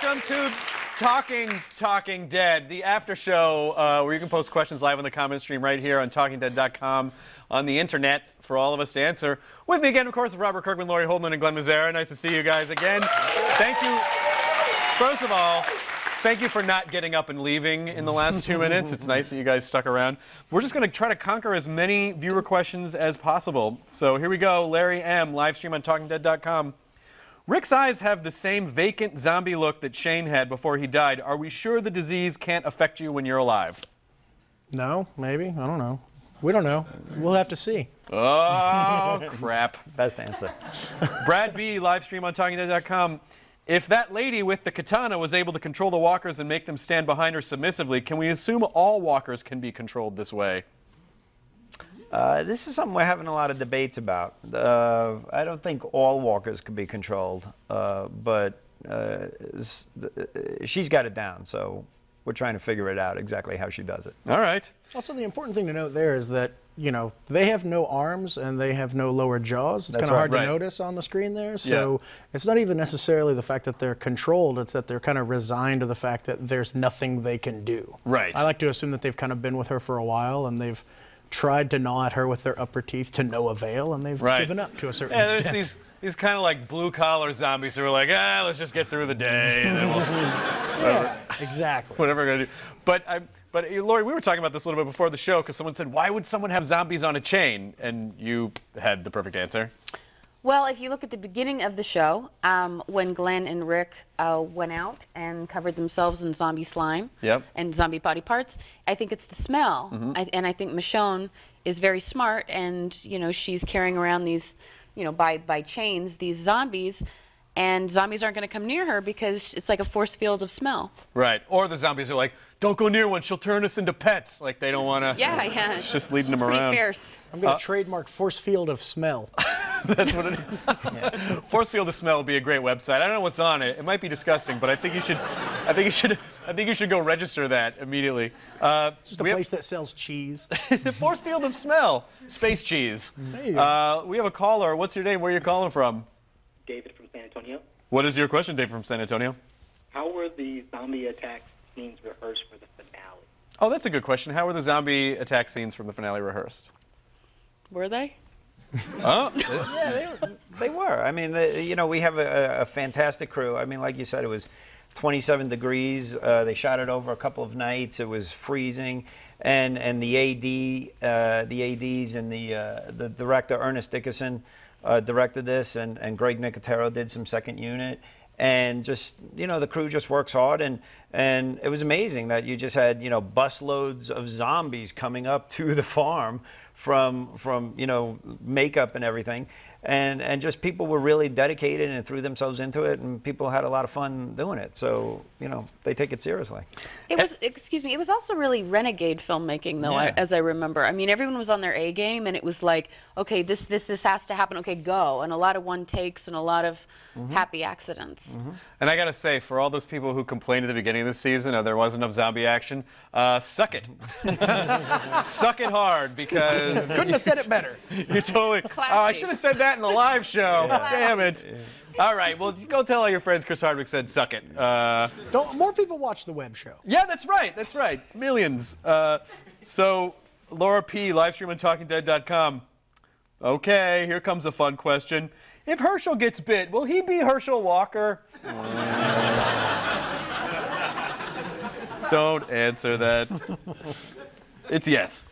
Welcome to Talking Dead, the after show where you can post questions live on the comment stream right here on TalkingDead.com on the internet for all of us to answer. With me again, of course, Robert Kirkman, Laurie Holdman, and Glenn Mazzara. Nice to see you guys again. Thank you. First of all, thank you for not getting up and leaving in the last 2 minutes. It's nice that you guys stuck around. We're just going to try to conquer as many viewer questions as possible. So here we go. Larry M., live stream on TalkingDead.com. Rick's eyes have the same vacant zombie look that Shane had before he died. Are we sure the disease can't affect you when you're alive? No, maybe. I don't know. We don't know. We'll have to see. Oh, crap. Best answer. Brad B., live stream on TalkingDead.com. If that lady with the katana was able to control the walkers and make them stand behind her submissively, can we assume all walkers can be controlled this way? This is something we're having a lot of debates about. I don't think all walkers can be controlled, but she's got it down, so we're trying to figure it out exactly how she does it. All right. Also, the important thing to note there is that, you know, they have no arms and they have no lower jaws. It's kind of hard to notice on the screen there. So it's not even necessarily the fact that they're controlled. It's that they're kind of resigned to the fact that there's nothing they can do. Right. I like to assume that they've kind of been with her for a while and they've tried to gnaw at her with their upper teeth to no avail, and they've given up to a certain extent. There's these kind of like blue-collar zombies who are like, let's just get through the day, and then we'll... Yeah, exactly. Whatever we're going to do. But Laurie, we were talking about this a little bit before the show, because someone said, why would someone have zombies on a chain? And you had the perfect answer. Well, if you look at the beginning of the show, when Glenn and Rick went out and covered themselves in zombie slime and zombie body parts, I think it's the smell. And I think Michonne is very smart, and you know, she's carrying around these, you know, by chains, these zombies, and zombies aren't going to come near her because it's like a force field of smell. Right. Or the zombies are like, don't go near one, she'll turn us into pets. Like they don't want to. Yeah. It's just leading them pretty around. fierce. I'm going to trademark force field of smell. That's what it is. Force Field of Smell would be a great website. I don't know what's on it. It might be disgusting, but I think you should go register that immediately. It's just a place that sells cheese. The Force Field of Smell, space cheese. There you go. We have a caller. What's your name? Where are you calling from? David from San Antonio. What is your question, David from San Antonio? How were the zombie attack scenes rehearsed for the finale? Oh, that's a good question. How were the zombie attack scenes from the finale rehearsed? Were they? Oh. Yeah, they were. I mean, you know, we have a fantastic crew. I mean, like you said, it was 27 degrees. They shot it over a couple of nights. It was freezing. And the ADs and the director, Ernest Dickerson, directed this, and Greg Nicotero did some second unit. And just, you know, the crew just works hard, and it was amazing that you just had, you know, busloads of zombies coming up to the farm from you know, makeup and everything, and just people were really dedicated and threw themselves into it, and people had a lot of fun doing it. So, you know, they take it seriously. It was, excuse me, it was also really renegade filmmaking, though, as I remember. I mean, everyone was on their A game, and it was like, okay, this has to happen, okay, go. And a lot of one takes and a lot of happy accidents. And I got to say, for all those people who complained at the beginning of the season, there wasn't enough zombie action, suck it. Suck it hard, because... Couldn't have said it better. You totally... Oh, I should have said that in the live show. Damn it. All right, well, go tell all your friends Chris Hardwick said suck it. More people watch the web show. Yeah, that's right. That's right. Millions. So, Laura P., live stream on TalkingDead.com. Okay, here comes a fun question. If Herschel gets bit, will he be Herschel Walker? Don't answer that. It's yes.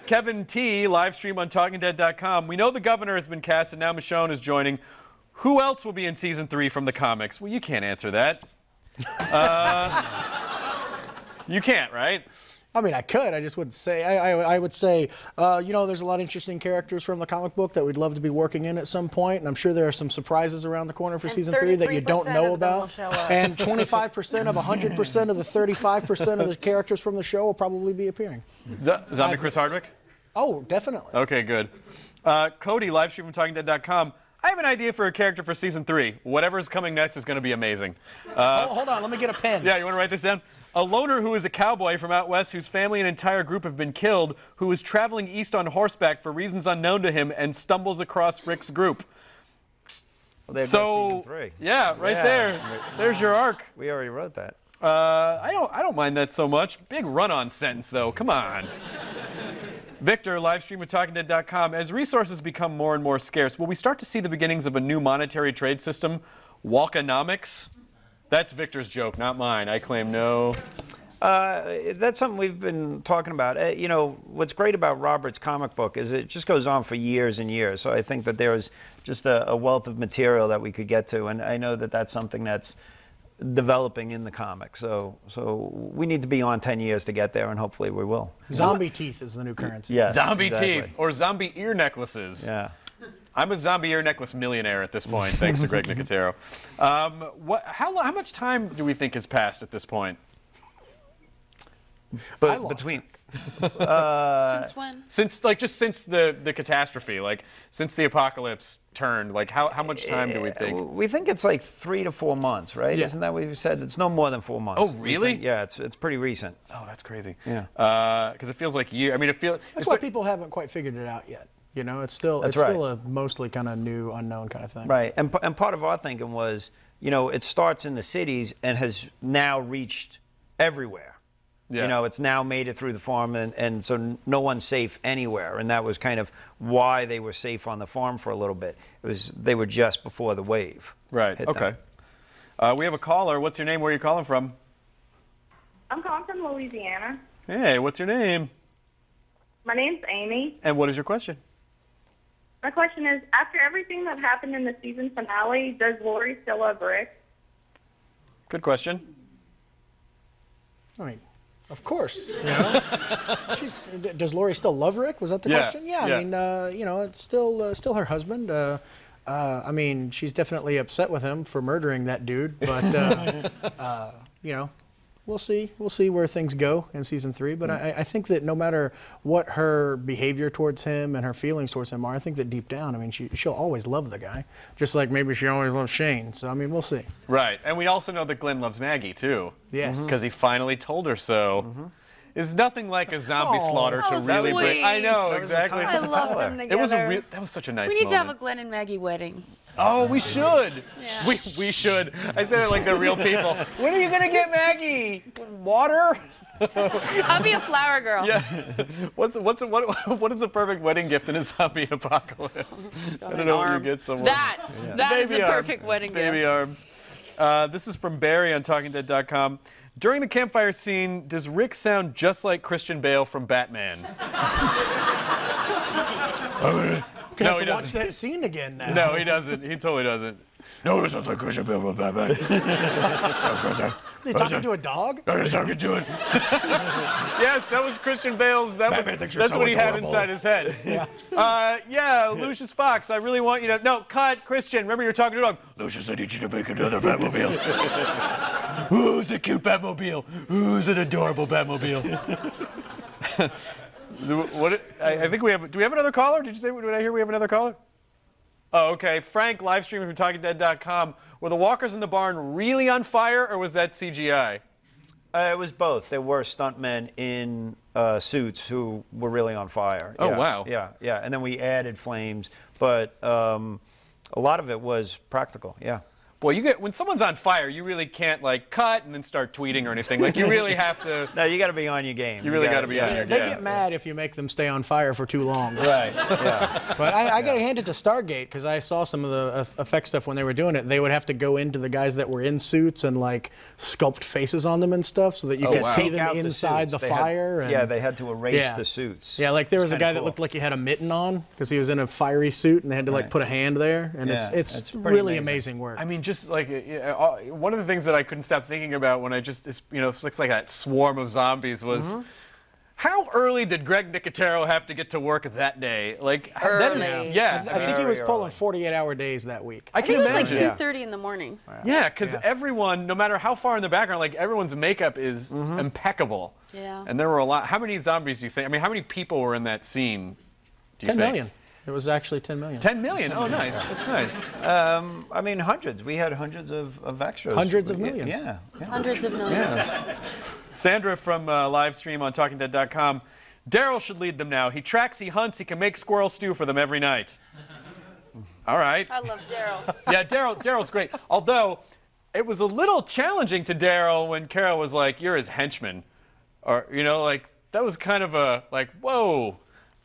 Kevin T., live stream on TalkingDead.com. We know the governor has been cast, and now Michonne is joining. Who else will be in season 3 from the comics? Well, you can't answer that. You can't, right? I mean, I could. I just wouldn't say. I would say, you know, there's a lot of interesting characters from the comic book that we'd love to be working in at some point, and I'm sure there are some surprises around the corner for season 3 that you don't know about. And 25% of 100% of the 35% of the characters from the show will probably be appearing. Zombie Chris Hardwick? Oh, definitely. Okay, good. Cody, live stream from TalkingDead.com. I have an idea for a character for season 3. Whatever is coming next is going to be amazing. Hold on, let me get a pen. Yeah, you want to write this down? A loner who is a cowboy from out west whose family and entire group have been killed, who is traveling east on horseback for reasons unknown to him and stumbles across Rick's group. Well, there goes season 3. Yeah, right there. There's your arc. We already wrote that. I don't mind that so much. Big run-on sentence, though. Come on. Victor, livestream at TalkingDead.com. As resources become more and more scarce, will we start to see the beginnings of a new monetary trade system, Walkonomics? That's Victor's joke, not mine. I claim no. That's something we've been talking about. You know, what's great about Robert's comic book is it just goes on for years and years. So I think that there's just a wealth of material that we could get to, and I know that that's something that's developing in the comic. So we need to be on 10 years to get there, and hopefully we will. Zombie teeth is the new currency. Yes, zombie exactly. teeth or zombie ear necklaces. Yeah. I'm a zombie ear necklace millionaire at this point, thanks to Greg Nicotero. How much time do we think has passed at this point? But between Since when? Since since the catastrophe, like since the apocalypse turned, like how much time do we think? We think it's like 3 to 4 months, right? Yeah. Isn't that what you said? It's no more than 4 months. Oh, really? Yeah, it's pretty recent. Oh, that's crazy. Yeah. Because it feels like years. I mean, it feels. That's why people haven't quite figured it out yet. You know, it's still That's still a mostly kind of new, unknown kind of thing. Right, and part of our thinking was, you know, it starts in the cities and has now reached everywhere. Yeah. You know, it's now made it through the farm, and so no one's safe anywhere. And that was kind of why they were safe on the farm for a little bit. They were just before the wave. Right. hit Okay. them. We have a caller. What's your name? Where are you calling from? I'm calling from Louisiana. Hey, what's your name? My name's Amy. And what is your question? My question is, after everything that happened in the season finale, does Lori still love Rick? Good question. I mean, of course. You know? Does Lori still love Rick? Was that the question? Yeah. I mean, you know, it's still her husband. I mean, she's definitely upset with him for murdering that dude. But you know, we'll see. We'll see where things go in season 3. But I think that no matter what her behavior towards him and her feelings towards him are, I think that deep down, I mean, she'll always love the guy, just like maybe she always loved Shane. So I mean, we'll see. Right, and we also know that Glenn loves Maggie too. Yes. Because he finally told her so. It's nothing like a zombie slaughter to Oh, really bring. sweet. I know That was the exactly. time. I love them together. That was such a nice We need to have a moment. Glenn and Maggie wedding. Oh, we should. Yeah. We should. I said it like they're real people. When are you gonna get Maggie? Water? I'll be a flower girl. Yeah. What is the perfect wedding gift in a zombie apocalypse? I don't know what you get someone. That is the Baby arms. perfect wedding Baby gift. arms. This is from Barry on TalkingDead.com. During the campfire scene, does Rick sound just like Christian Bale from Batman? Gonna have he to watch doesn't. that scene again now. No, he doesn't. He totally doesn't. No, it sounds like Christian Bale from Batman. Is he talking to a dog? I was talking to it. Yes, that was Christian Bale's. Batman thinks you're That's so what he had adorable. inside his head. Yeah, Lucius Fox, I really want you to. No, cut, Christian. Remember, you're talking to a dog. Lucius, I need you to make another Batmobile. Who's a cute Batmobile? Who's an adorable Batmobile? I think we have. Do we have another caller? Did I hear we have another caller? Oh, okay. Frank, live streaming from TalkingDead.com. Were the walkers in the barn really on fire, or was that CGI? It was both. There were stuntmen in suits who were really on fire. Oh, Yeah, wow. Yeah. And then we added flames, but a lot of it was practical. Yeah. Boy, when someone's on fire, you really can't like cut and then start tweeting or anything. Like you really have to. No, you got to be on your game. You really got to be on your They game. get mad if you make them stay on fire for too long. Right. Yeah. But I got to hand it to Stargate because I saw some of the effect stuff when they were doing it. They would have to go into the guys that were in suits and like sculpt faces on them and stuff so that you could wow. see Take them out inside the suits. They had- fire. And, yeah, they had to erase Yeah. the suits. Yeah, like there was a kinda guy that cool. looked like he had a mitten on because he was in a fiery suit and they had to like Right. put a hand there. And Yeah, it's it's pretty really amazing. amazing work. I mean, just like one of the things that I couldn't stop thinking about when it's looks like that swarm of zombies was. How early did Greg Nicotero have to get to work that day? Like that is, Early. yeah. I think he was Very pulling early. 48-hour days that week. I I can think it was like imagine. 2:30 in the morning. Yeah, because everyone, no matter how far in the background, like everyone's makeup is impeccable. Yeah. And there were a lot. How many zombies do you think? I mean, how many people were in that scene? Do you 10 think? million. It was actually 10 million. 10 million. Oh, nice. That's nice. I mean, hundreds. We had hundreds of extras. Hundreds of millions. Yeah. Hundreds of millions. Sandra from live stream on TalkingDead.com. Daryl should lead them now. He tracks, he hunts, he can make squirrel stew for them every night. All right. I love Daryl. Yeah, Daryl's great. Although, it was a little challenging to Daryl when Carol was like, "You're his henchman," or like that was kind of a like, whoa.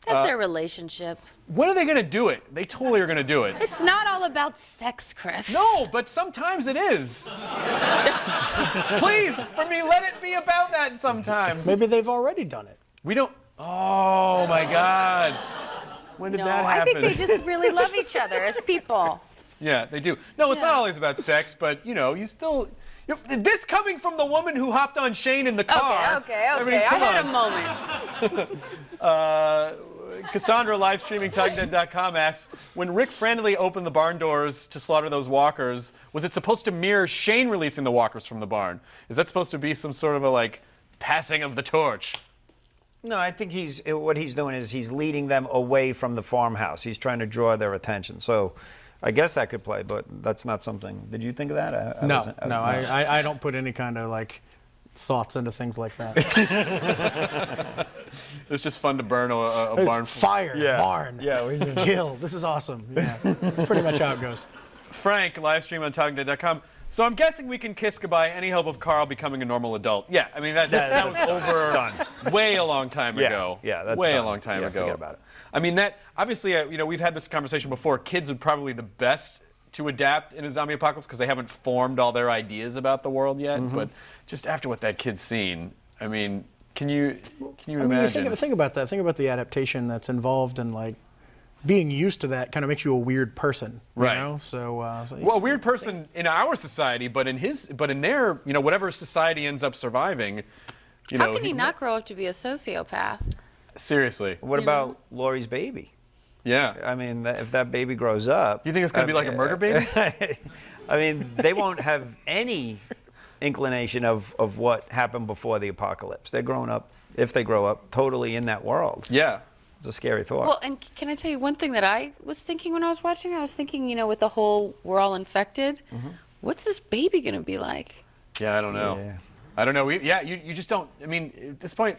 That's their relationship. When are they gonna do it? They totally are gonna do it. It's not all about sex, Chris. No, but sometimes it is. Please, for me, let it be about that sometimes. Maybe they've already done it. We don't. Oh my God. When did that happen? I think they just really love each other as people. Yeah, they do. No, it's not always about sex, but you still. This coming from the woman who hopped on Shane in the car. Okay. I had a moment. Cassandra, live streaming TalkingDead.com, asks, when Rick frantically opened the barn doors to slaughter those walkers, was it supposed to mirror Shane releasing the walkers from the barn? Is that supposed to be some sort of a passing of the torch? No, I think what he's doing is he's leading them away from the farmhouse. He's trying to draw their attention. So I guess that could play, but that's not something. Did you think of that? I don't put any kind of thoughts into things like that. It's just fun to burn a barn. Fire, barn, kill. This is awesome. Yeah, that's pretty much how it goes. Frank, live stream on TalkingDead.com. So I'm guessing we can kiss goodbye any hope of Carl becoming a normal adult. Yeah, I mean that was over done. Way a long time ago. Yeah, that's way done. a long time ago. Forget about it. I mean that obviously we've had this conversation before. Kids would probably the best to adapt in a zombie apocalypse because they haven't formed all their ideas about the world yet. Mm-hmm. But just after what that kid's seen, I mean, can you imagine? Think about that. Think about the adaptation that's involved in being used to that kind of makes you a weird person, right? So a weird person in our society, but in their, whatever society ends up surviving, How can he not grow up to be a sociopath? Seriously. What about Laurie's baby? Yeah. I mean, if that baby grows up, you think it's going to be like a murder baby? I mean, they won't have any inclination of what happened before the apocalypse. They're growing up, if they grow up, totally in that world. Yeah. It's a scary thought. Well, and can I tell you one thing that I was thinking when I was watching? I was thinking, with the whole we're all infected, what's this baby going to be like? Yeah, I don't know. Yeah. I don't know. You just don't. I mean, at this point,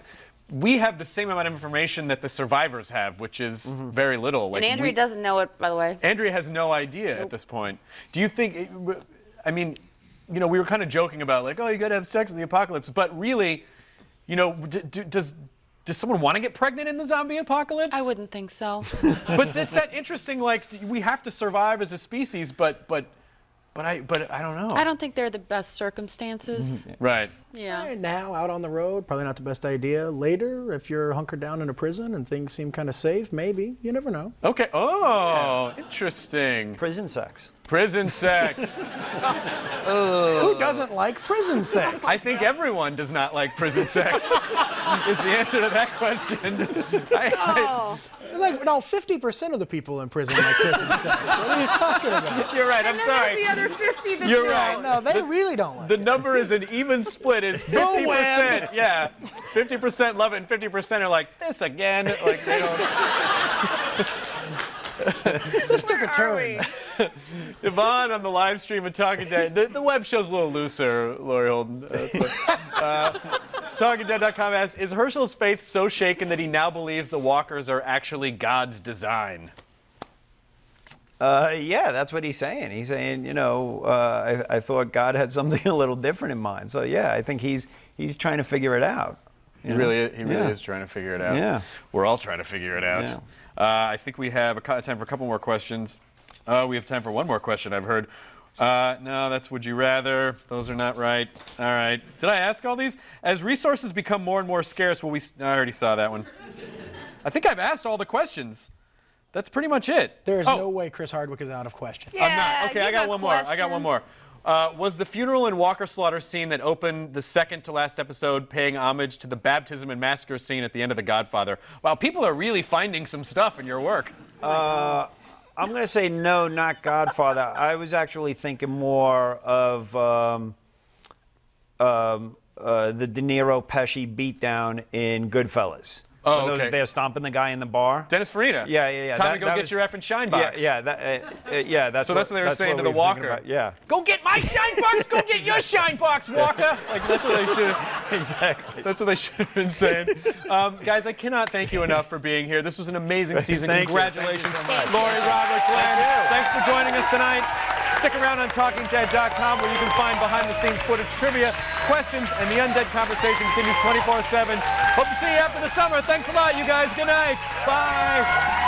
we have the same amount of information that the survivors have, which is very little. And Andrea doesn't know it, by the way. Andrea has no idea at this point. Do you think, I mean, we were kind of joking about oh, you got to have sex in the apocalypse, but really, does someone want to get pregnant in the zombie apocalypse? I wouldn't think so. But it's that interesting, we have to survive as a species, but I don't know. I don't think they're the best circumstances. Right. Yeah. Right now, out on the road, probably not the best idea. Later, if you're hunkered down in a prison and things seem kind of safe, maybe. You never know. Okay. Oh, interesting. Prison sex. Prison sex. Who doesn't like prison sex? I think everyone does not like prison sex. Is the answer to that question. No, 50% of the people in prison like prison sex. What are you talking about? You're right. I'm sorry. The other 50 that You're don't. right. No, they really don't like The it. number is an even split. Is 50%. Yeah, 50% love it, and 50% are like this again. Like they don't. This took a turn. Yvonne on the live stream of Talking Dead. The web show's a little looser, Lori Holden. TalkingDead.com asks, is Herschel's faith so shaken that he now believes the walkers are actually God's design? Yeah, that's what he's saying. He's saying, I thought God had something a little different in mind. So yeah, I think he's trying to figure it out. He really is trying to figure it out. Yeah. We're all trying to figure it out. Yeah. I think we have time for a couple more questions. We have time for one more question, I've heard. No, that's would you rather. Those are not right. All right. Did I ask all these? As resources become more and more scarce, will we... I already saw that one. I think I've asked all the questions. That's pretty much it. There is no way Chris Hardwick is out of questions. Yeah, I'm not. Okay, I got one more. I got one more. Was the funeral and Walker slaughter scene that opened the second to last episode paying homage to the baptism and massacre scene at the end of The Godfather? Wow, people are really finding some stuff in your work. I'm going to say no, not Godfather. I was actually thinking more of the De Niro Pesci beatdown in Goodfellas. Oh, okay. They're stomping the guy in the bar. Dennis Farina. Yeah. Time to go get your effing shine box. Yeah. That's so that's what they were saying to the Walker. Yeah. Go get my shine box. Go get your shine box, Walker. Like that's what they should. Exactly. That's what they should have been saying. Guys, I cannot thank you enough for being here. This was an amazing season. Thank you. Congratulations, Thank you so much. Lori, Robert, Glenn. Thanks for joining us tonight. Stick around on TalkingDead.com where you can find behind-the-scenes footage, trivia, questions, and the Undead conversation continues 24/7. Hope to see you after the summer. Thanks a lot, you guys. Good night. Bye.